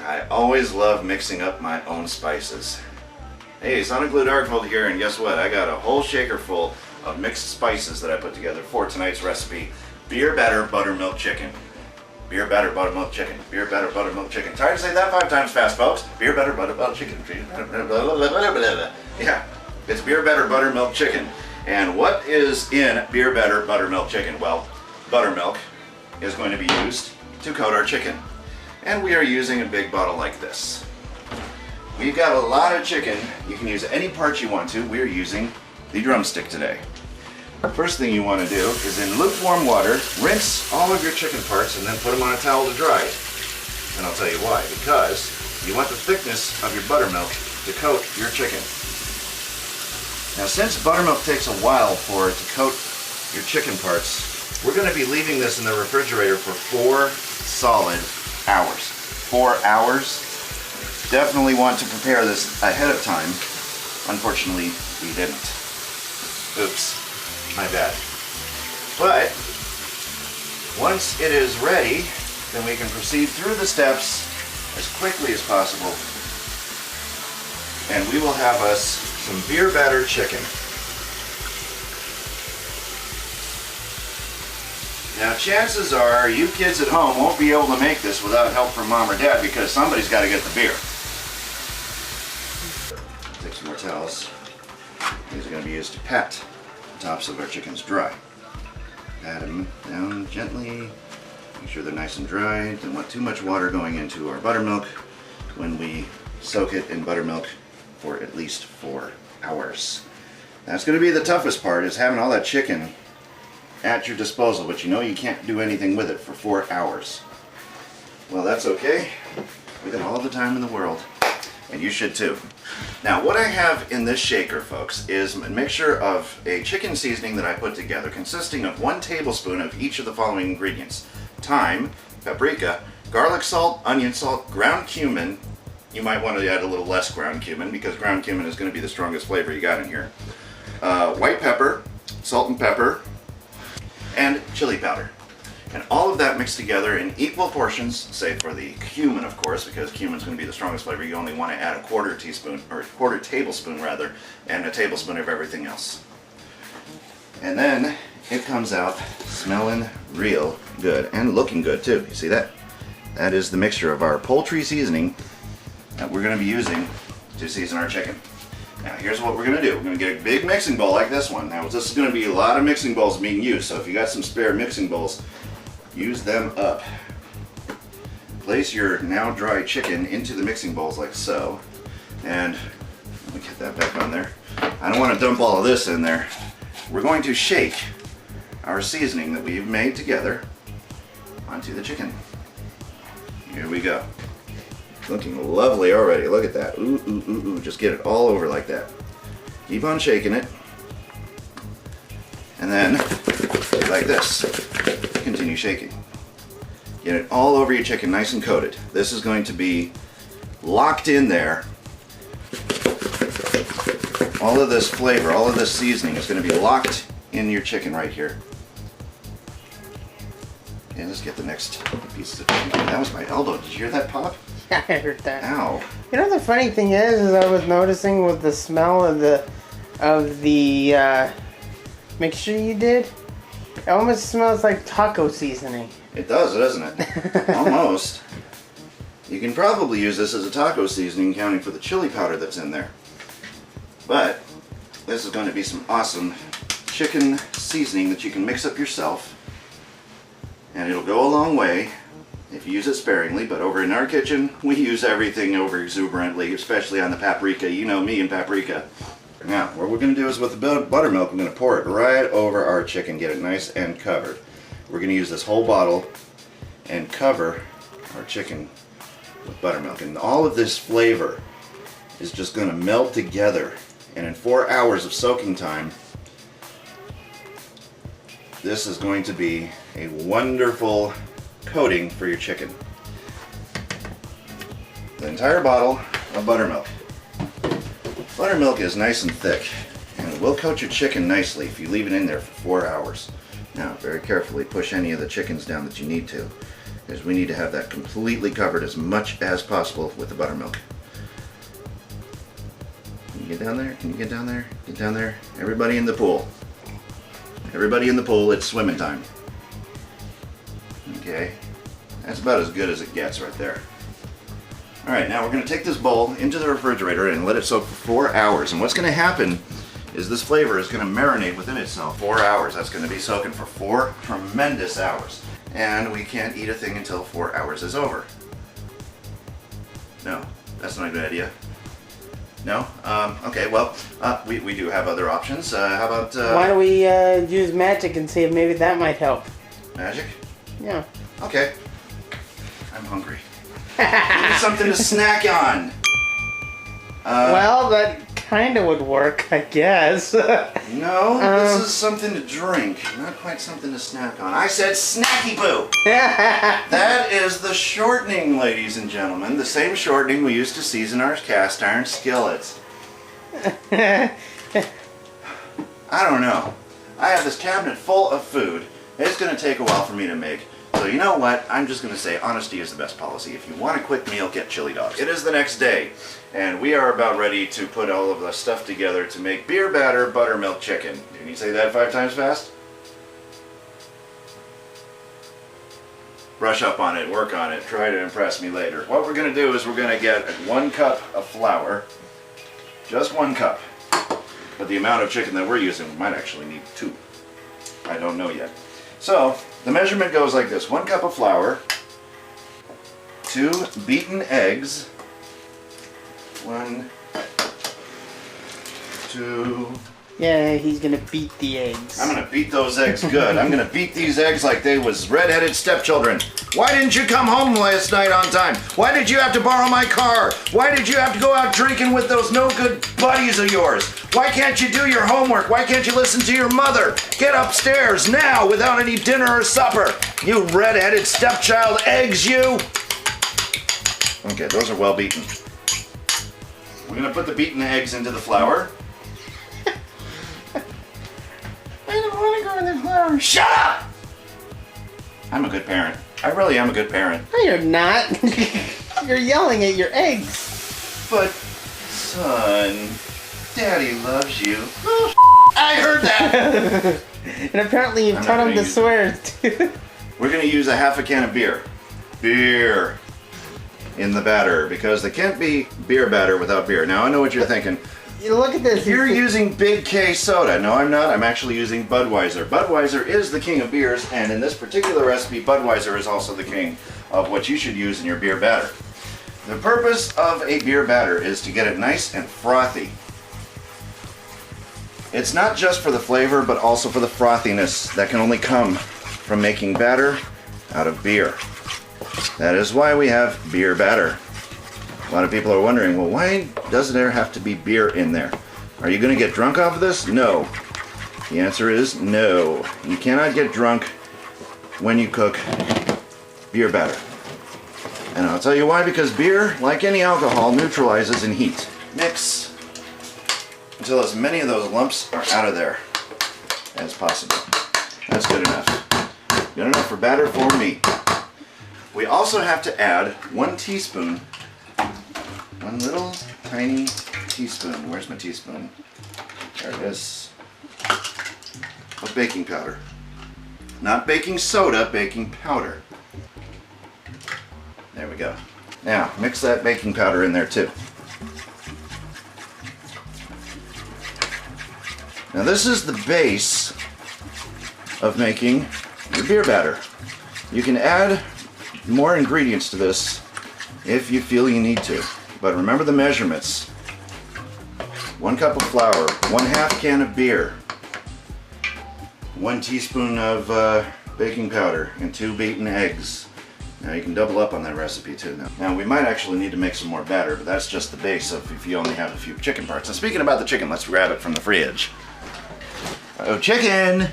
I always love mixing up my own spices. Hey, SonicBlu Darkvolt here, and guess what? I got a whole shaker full of mixed spices that I put together for tonight's recipe. Beer batter buttermilk chicken. Beer batter buttermilk chicken. Beer batter buttermilk chicken. Tired to say that 5 times fast, folks? Beer batter buttermilk chicken. Yeah, it's beer batter buttermilk chicken. And what is in beer batter buttermilk chicken? Well, buttermilk is going to be used to coat our chicken. And we are using a big bottle like this. We've got a lot of chicken. You can use any parts you want to. We're using the drumstick today. First thing you want to do is in lukewarm water, rinse all of your chicken parts and then put them on a towel to dry. And I'll tell you why. Because you want the thickness of your buttermilk to coat your chicken. Now, since buttermilk takes a while for it to coat your chicken parts, we're going to be leaving this in the refrigerator for 4 solid hours. 4 hours. Definitely want to prepare this ahead of time. Unfortunately, we didn't. Oops, my bad. But once it is ready, then we can proceed through the steps as quickly as possible, and we will have us some beer batter chicken. Now, chances are you kids at home won't be able to make this without help from mom or dad, because somebody's got to get the beer. Take some more towels. These are going to be used to pat the tops of our chickens dry. Pat them down gently. Make sure they're nice and dry. Don't want too much water going into our buttermilk when we soak it in buttermilk for at least 4 hours. That's going to be the toughest part, is having all that chicken at your disposal, but you know you can't do anything with it for 4 hours. Well, that's okay. We got all the time in the world, and you should too. Now, what I have in this shaker, folks, is a mixture of a chicken seasoning that I put together consisting of 1 tablespoon of each of the following ingredients: thyme, paprika, garlic salt, onion salt, ground cumin. You might want to add a little less ground cumin, because ground cumin is going to be the strongest flavor you got in here. White pepper, salt and pepper, and chili powder. And all of that mixed together in equal portions, save for the cumin, of course, because cumin's going to be the strongest flavor. You only want to add a quarter teaspoon, or a quarter tablespoon rather, and a tablespoon of everything else. And then it comes out smelling real good and looking good too. You see that? That is the mixture of our poultry seasoning that we're going to be using to season our chicken. Now, here's what we're going to do. We're going to get a big mixing bowl like this one. Now, this is going to be a lot of mixing bowls being used, so if you got some spare mixing bowls, use them up. Place your now dry chicken into the mixing bowls like so. And let me get that back on there. I don't want to dump all of this in there. We're going to shake our seasoning that we've made together onto the chicken. Here we go. Looking lovely already. Look at that. Ooh, ooh, ooh, ooh. Just get it all over like that. Keep on shaking it. And then, like this. Continue shaking. Get it all over your chicken, nice and coated. This is going to be locked in there. All of this flavor, all of this seasoning is going to be locked in your chicken right here. And let's get the next pieces of chicken. That was my elbow. Did you hear that pop? Yeah, I heard that. Ow. You know, the funny thing is I was noticing with the smell of the mixture you did, it almost smells like taco seasoning. It does, doesn't it? Almost. You can probably use this as a taco seasoning, counting for the chili powder that's in there. But this is going to be some awesome chicken seasoning that you can mix up yourself. And it'll go a long way if you use it sparingly, but over in our kitchen, we use everything over exuberantly, especially on the paprika. You know me and paprika. Now, what we're going to do is with the buttermilk, we're going to pour it right over our chicken, get it nice and covered. We're going to use this whole bottle and cover our chicken with buttermilk. And all of this flavor is just going to meld together. And in 4 hours of soaking time, this is going to be a wonderful coating for your chicken. The entire bottle of buttermilk. Buttermilk is nice and thick, and it will coat your chicken nicely if you leave it in there for 4 hours. Now, very carefully push any of the chickens down that you need to, is we need to have that completely covered as much as possible with the buttermilk. Can you get down there? Can you get down there? Get down there. Everybody in the pool. Everybody in the pool, it's swimming time. Okay, that's about as good as it gets right there. All right, now we're going to take this bowl into the refrigerator and let it soak for 4 hours. And what's going to happen is this flavor is going to marinate within itself 4 hours. That's going to be soaking for 4 tremendous hours. And we can't eat a thing until 4 hours is over. No, that's not a good idea. No? Okay, well, we do have other options. How about... Why don't we use magic and see if maybe that might help? Magic? Yeah. Okay. I'm hungry. Give me something to snack on. Well, that kind of would work, I guess. No, this is something to drink, not quite something to snack on. I said snacky poo. That is the shortening, ladies and gentlemen. The same shortening we used to season our cast iron skillets. I don't know. I have this cabinet full of food. It's going to take a while for me to make. So you know what? I'm just going to say honesty is the best policy. If you want a quick meal, get chili dogs. It is the next day, and we are about ready to put all of the stuff together to make beer batter buttermilk chicken. Can you say that 5 times fast? Brush up on it, work on it, try to impress me later. What we're going to do is we're going to get 1 cup of flour, just 1 cup. But the amount of chicken that we're using, we might actually need 2. I don't know yet. So, the measurement goes like this. 1 cup of flour, 2 beaten eggs, 1, 2... Yeah, he's gonna beat the eggs. I'm gonna beat those eggs good. I'm gonna beat these eggs like they was red-headed stepchildren. Why didn't you come home last night on time? Why did you have to borrow my car? Why did you have to go out drinking with those no-good buddies of yours? Why can't you do your homework? Why can't you listen to your mother? Get upstairs now without any dinner or supper. You red-headed stepchild eggs, you! Okay, those are well beaten. We're gonna put the beaten eggs into the flour. I don't want to go in the flour. Shut up! I'm a good parent. I really am a good parent. No, you're not. You're yelling at your eggs. But, son, Daddy loves you. Oh, I heard that! And apparently you've taught him to swear too. We're going to use a half a can of beer. Beer in the batter, because there can't be beer batter without beer. Now, I know what you're thinking. You look at this. You're using Big K soda. No, I'm not. I'm actually using Budweiser. Budweiser is the king of beers, and in this particular recipe, Budweiser is also the king of what you should use in your beer batter. The purpose of a beer batter is to get it nice and frothy. It's not just for the flavor, but also for the frothiness that can only come from making batter out of beer. That is why we have beer batter. A lot of people are wondering, well, why does there have to be beer in there? Are you going to get drunk off of this? No. The answer is no. You cannot get drunk when you cook beer batter. And I'll tell you why, because beer, like any alcohol, neutralizes in heat. Mix until as many of those lumps are out of there as possible. That's good enough. Good enough for batter for me. We also have to add 1 teaspoon, 1 little tiny teaspoon. Where's my teaspoon? There it is. Of baking powder. Not baking soda, baking powder. There we go. Now, mix that baking powder in there too. Now this is the base of making your beer batter. You can add more ingredients to this if you feel you need to. But remember the measurements. 1 cup of flour, 1/2 can of beer, 1 teaspoon of baking powder, and 2 beaten eggs. Now you can double up on that recipe too. Now we might actually need to make some more batter, but that's just the base of if you only have a few chicken parts. And speaking about the chicken, let's grab it from the fridge. Oh, chicken!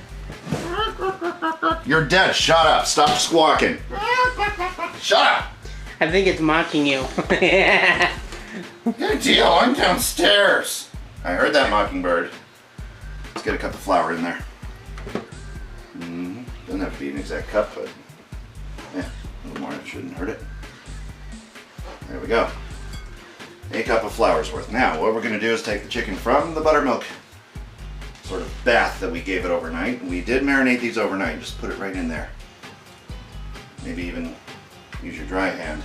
You're dead. Shut up. Stop squawking. Shut up! I think it's mocking you. Good deal. I'm downstairs. I heard that mockingbird. Let's get a cup of flour in there. Doesn't have to be an exact cup, but yeah, a little more, it shouldn't hurt it. There we go. A cup of flour's worth. Now, what we're going to do is take the chicken from the buttermilk sort of bath that we gave it overnight. We did marinate these overnight. Just put it right in there. Maybe even use your dry hand.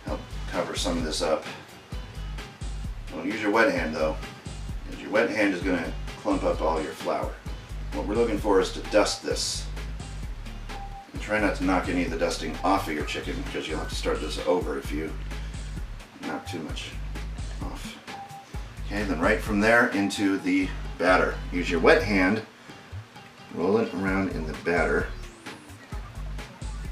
Help cover some of this up. Don't use your wet hand though, because your wet hand is going to clump up all your flour. What we're looking for is to dust this. And try not to knock any of the dusting off of your chicken, because you'll have to start this over if you knock too much off. Okay, then right from there into the batter. Use your wet hand, roll it around in the batter,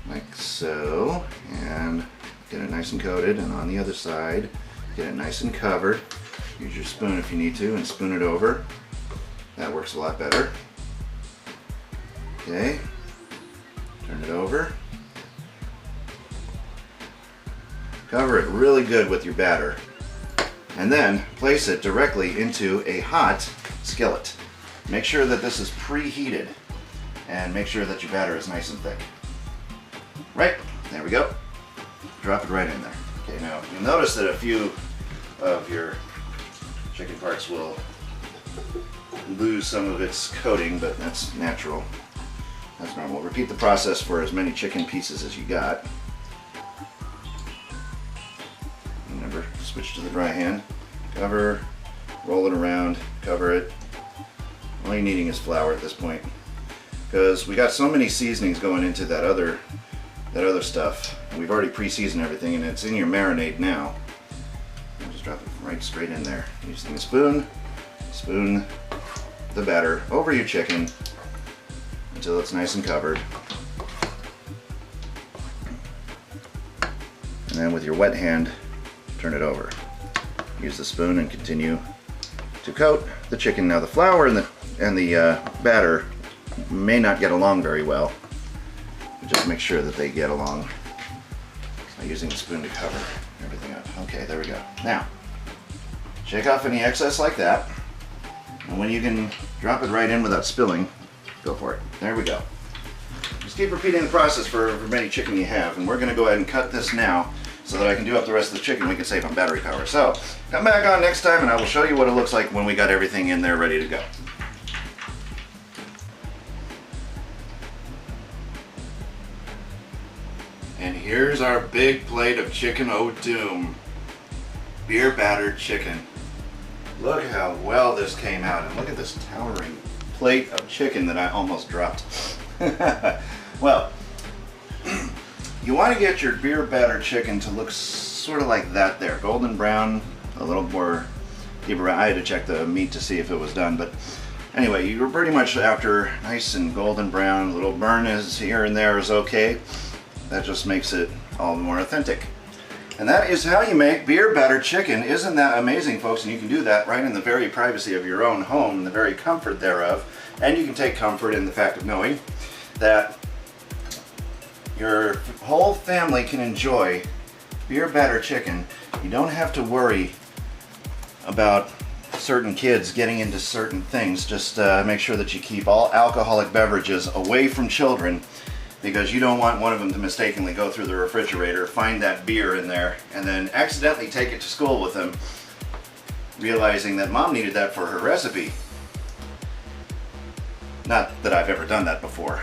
like so, and get it nice and coated, and on the other side, get it nice and covered. Use your spoon if you need to, and spoon it over. That works a lot better. Okay, turn it over. Cover it really good with your batter, and then place it directly into a hot skillet. Make sure that this is preheated, and make sure that your batter is nice and thick. Right, there we go. Drop it right in there. Okay, now you'll notice that a few of your chicken parts will lose some of its coating, but that's natural. That's normal. Repeat the process for as many chicken pieces as you got. Remember, switch to the dry hand. Cover, roll it around, cover it. All you're needing is flour at this point, because we got so many seasonings going into that other stuff. And we've already pre-seasoned everything, and it's in your marinade now. Just drop it right straight in there. Using a spoon, spoon the batter over your chicken until it's nice and covered. And then with your wet hand, turn it over. Use the spoon and continue to coat the chicken. Now the flour and the batter may not get along very well. Just make sure that they get along by using the spoon to cover everything up. Okay, there we go. Now, shake off any excess like that. And when you can drop it right in without spilling, go for it. There we go. Just keep repeating the process for many chicken you have. And we're going to go ahead and cut this now so that I can do up the rest of the chicken. We can save on battery power. So, come back on next time and I will show you what it looks like when we got everything in there ready to go. And here's our big plate of chicken au doom. Beer battered chicken. Look how well this came out, and look at this towering plate of chicken that I almost dropped. Well, you want to get your beer battered chicken to look sort of like that there. Golden brown, a little more deeper. I had to check the meat to see if it was done, but anyway, you're pretty much after nice and golden brown. A little burn is here and there is okay. That just makes it all the more authentic. And that is how you make beer battered chicken. Isn't that amazing, folks? And you can do that right in the very privacy of your own home, in the very comfort thereof. And you can take comfort in the fact of knowing that your whole family can enjoy beer battered chicken. You don't have to worry about certain kids getting into certain things. Just make sure that you keep all alcoholic beverages away from children, because you don't want one of them to mistakenly go through the refrigerator, find that beer in there, and then accidentally take it to school with them, realizing that mom needed that for her recipe. Not that I've ever done that before.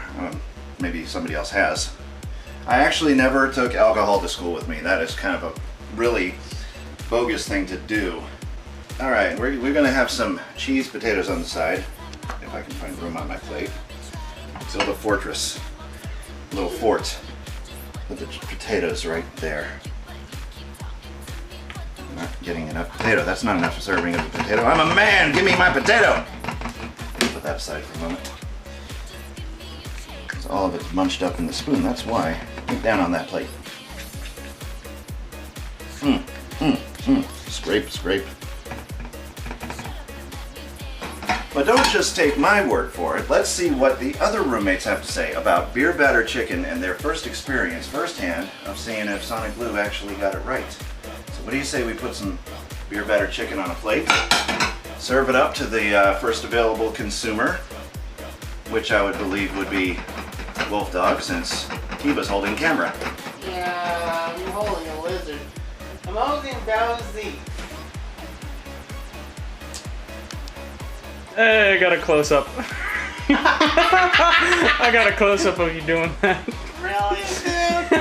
Maybe somebody else has. I actually never took alcohol to school with me. That is kind of a really bogus thing to do. All right, we're going to have some cheese potatoes on the side, if I can find room on my plate. Build a fortress. Little fort with the potatoes right there. I'm not getting enough potato. That's not enough serving of the potato. I'm a man! Give me my potato! Put that aside for a moment. So all of it's munched up in the spoon. That's why. Get down on that plate. Scrape, scrape. But don't just take my word for it. Let's see what the other roommates have to say about beer battered chicken and their first experience, firsthand, of seeing if SonicBlu actually got it right. So what do you say we put some beer battered chicken on a plate, serve it up to the first available consumer, which I would believe would be Wolf Dog, since he was holding camera. Yeah. nosy. Hey, I got a close up. I got a close up of you doing that. Really, dude?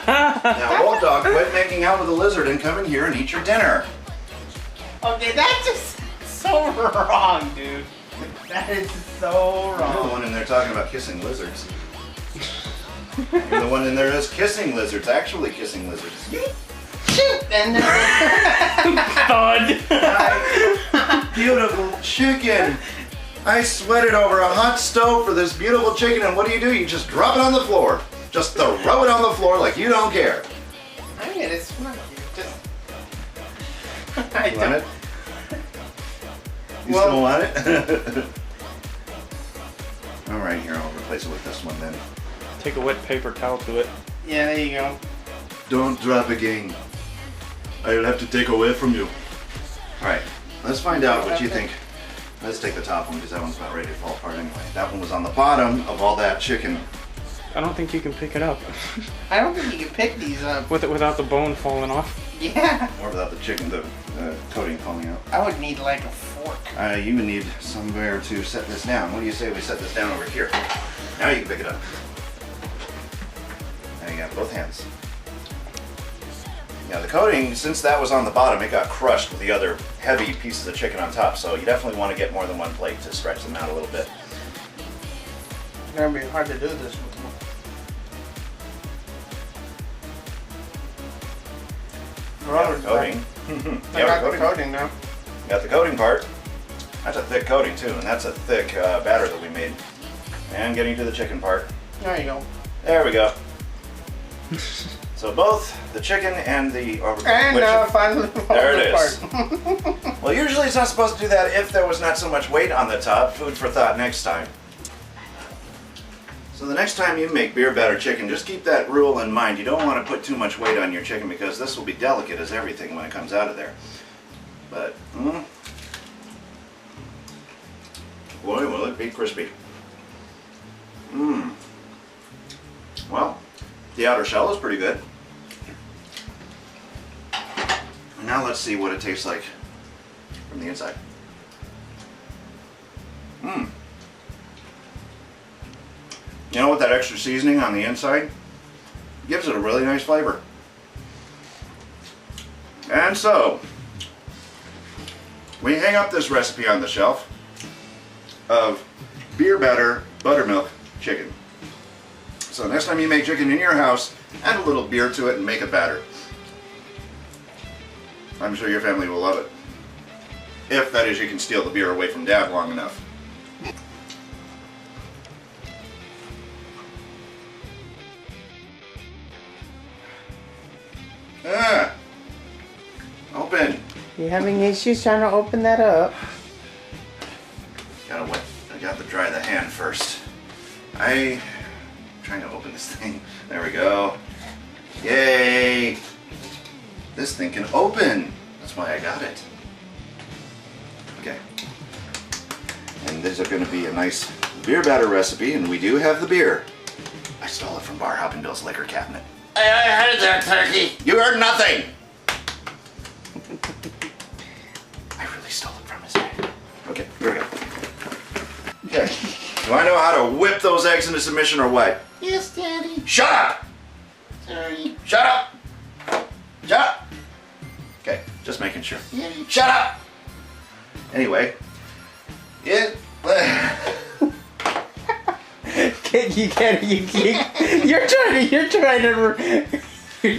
Now, Wolf Dog, quit making out with the lizard and come in here and eat your dinner. Okay, that's just so wrong, dude. That is so You're the wrong. one in there talking about kissing lizards. You're the one in there that's kissing lizards, actually kissing lizards. Shoot! And then Thud. Beautiful chicken. I sweated over a hot stove for this beautiful chicken, and what do? You just drop it on the floor. Just throw it on the floor like you don't care. I'm gonna smell it. Just. You want it? You Well- still want it? All right, here, I'll replace it with this one then. Take a wet paper towel to it. Yeah, there you go. Don't drop again. I'll have to take away from you. All right, let's find out what you think. Let's take the top one because that one's about ready to fall apart anyway. That one was on the bottom of all that chicken. I don't think you can pick it up I don't think you can pick these up. without the bone falling off. Yeah. Or without the chicken, the coating falling out. I would need like a fork. You would need somewhere to set this down. What do you say we set this down over here? Now you can pick it up. Now you got both hands. Now the coating, since that was on the bottom, it got crushed with the other heavy pieces of chicken on top, so you definitely want to get more than one plate to stretch them out a little bit. It's gonna be hard to do this with them. Got the coating. I got the coating now. Got the coating part. That's a thick coating too, and that's a thick batter that we made. And getting to the chicken part. There you go. There we go. So both the chicken and the... And finally, There it the is. part. Well, usually it's not supposed to do that if there was not so much weight on the top. Food for thought next time. So the next time you make beer batter chicken, just keep that rule in mind. You don't want to put too much weight on your chicken because this will be delicate as everything when it comes out of there. But, boy, will it be crispy. Well, the outer shell is pretty good. Now let's see what it tastes like from the inside. You know what, that extra seasoning on the inside gives it a really nice flavor. And so, we hang up this recipe on the shelf of beer batter buttermilk chicken. So next time you make chicken in your house, add a little beer to it and make a batter. I'm sure your family will love it. If, that is, you can steal the beer away from Dad long enough. Open. You having issues trying to open that up? I got to dry the hand first. I'm trying to open this thing. There we go. Yay! This thing can open. That's why I got it. Okay. And these are going to be a nice beer batter recipe, and we do have the beer. I stole it from Bar Hoppin' Bill's liquor cabinet. I heard that, turkey. You heard nothing! I really stole it from his head. Okay, here we go. Okay. Do I know how to whip those eggs into submission or what? Yes, Daddy. Shut up! Sorry. Shut up! Shut up! Okay, just making sure. Daddy. Shut up! Anyway, it...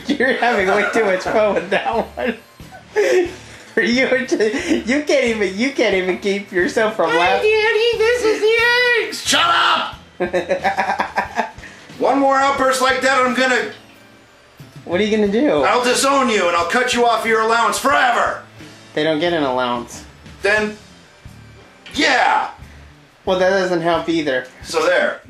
You're having way too much fun with that one. You can't even keep yourself from laughing. Daddy, this is the eggs! Shut up! One more outburst like that and I'm gonna... What are you gonna do? I'll disown you and I'll cut you off your allowance forever! They don't get an allowance. Then... yeah! Well, that doesn't help either. So there.